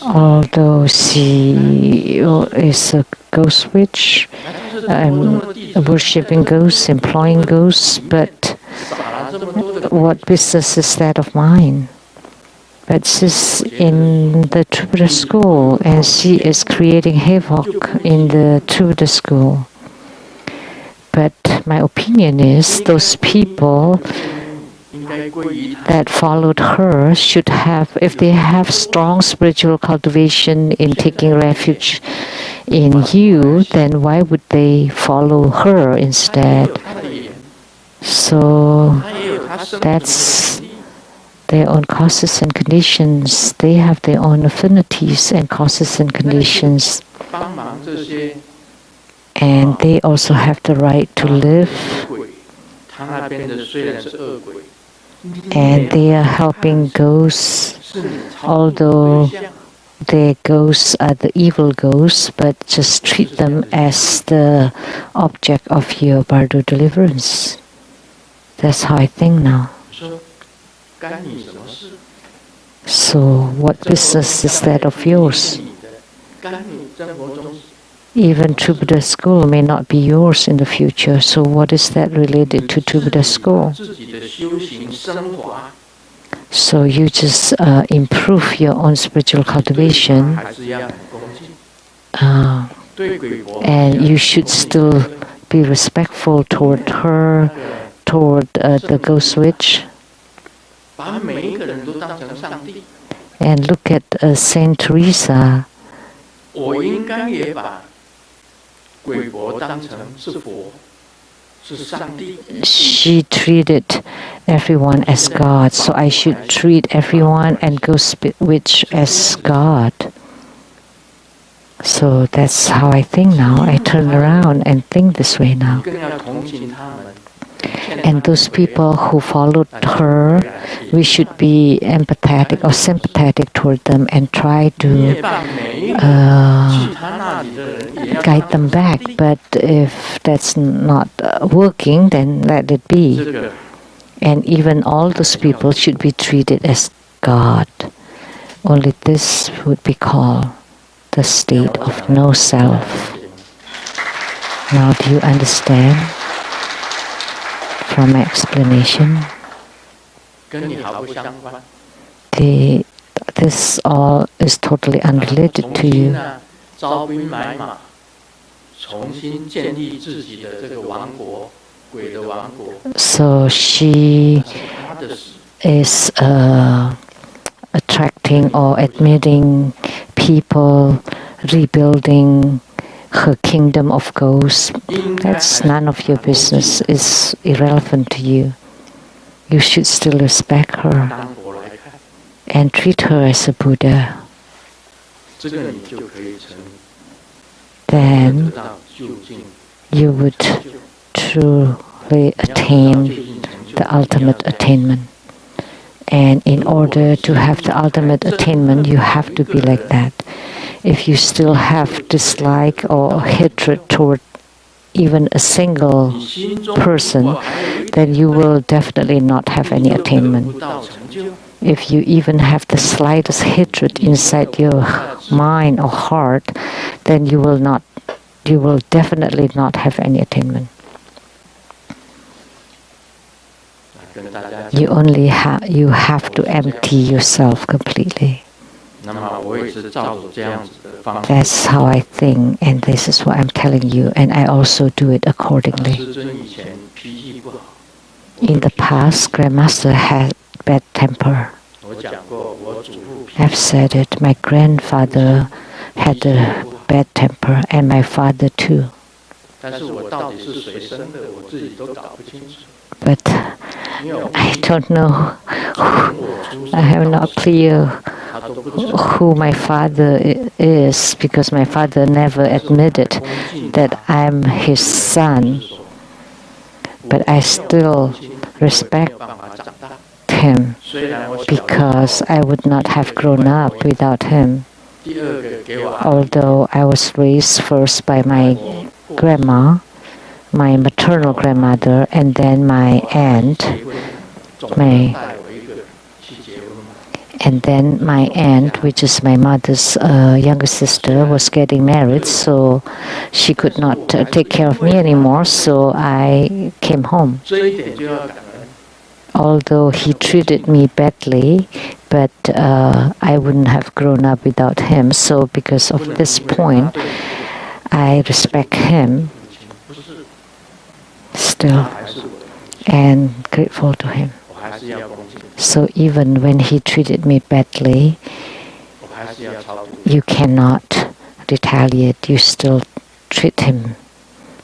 although she is a ghost witch, worshipping ghosts, employing ghosts, but what business is that of mine? But she's in the Sutra school and she is creating havoc in the Sutra school. But my opinion is those people that followed her should have, if they have strong spiritual cultivation in taking refuge in you, then why would they follow her instead? So that's their own causes and conditions. They have their own affinities and causes and conditions. And they also have the right to live. And they are helping ghosts, although their ghosts are the evil ghosts, but just treat them as the object of your bardo deliverance. That's how I think now. So what business is that of yours? Even true Buddha school may not be yours in the future. So what is that related to true Buddha school? So you just improve your own spiritual cultivation, and you should still be respectful toward her, toward the ghost witch. And look at Saint Teresa. She treated everyone as God, so I should treat everyone and ghost witch as God. So that's how I think now. I turn around and think this way now. And those people who followed her, we should be empathetic or sympathetic toward them and try to guide them back. But if that's not working, then let it be. And even all those people should be treated as God. Only this would be called the state of no self. Now do you understand from my explanation? This all is totally unrelated to you. So she is attracting or admitting people, rebuilding her kingdom of ghosts. That's none of your business. It's irrelevant to you. You should still respect her and treat her as a Buddha. Then you would truly attain the ultimate attainment. And in order to have the ultimate attainment, you have to be like that. If you still have dislike or hatred toward even a single person, then you will definitely not have any attainment. If you even have the slightest hatred inside your mind or heart, then you will definitely not have any attainment. You have to empty yourself completely. That's how I think, and this is what I'm telling you, and I also do it accordingly. In the past, Grandmaster had bad temper. I've said it. My grandfather had a bad temper, and my father too. But I don't know. I am not clear who my father is, because my father never admitted that I'm his son. But I still respect him because I would not have grown up without him. Although I was raised first by my grandma, my maternal grandmother, and then my aunt, which is my mother's younger sister, was getting married, so she could not take care of me anymore, so I came home. Although he treated me badly, but I wouldn't have grown up without him, so because of this point, I respect him still and grateful to him. So even when he treated me badly, you cannot retaliate. You still treat him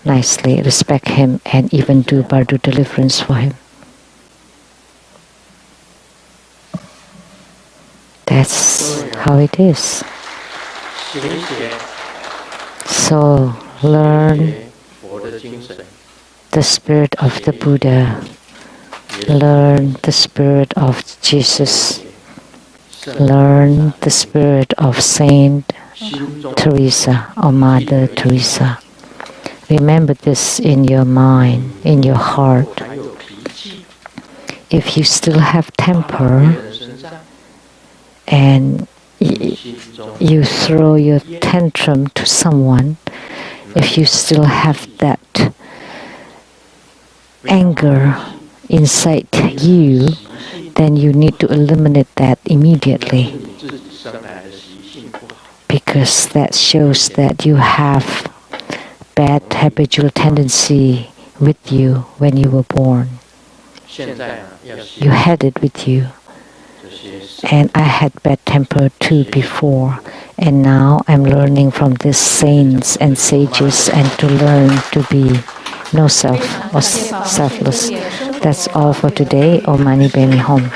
nicely, respect him, and even do bardo deliverance for him. That's how it is. So learn the spirit of the Buddha. Learn the spirit of Jesus. Learn the spirit of Saint Teresa or Mother Teresa. Remember this in your mind, in your heart. if you still have temper
人身上，
and
你心中
you throw your tantrum to someone, if you still have that anger inside you, then you need to eliminate that
那是
immediately,
你自己生来的习性不好。
because that shows that you have bad habitual tendency with you when you were born.
现在呢，要
You had it with you.
这些
And I had bad temper too before. And now I'm learning from these saints and sages and to learn to be no self or selfless. That's all for today. Om Mani Padme Hum.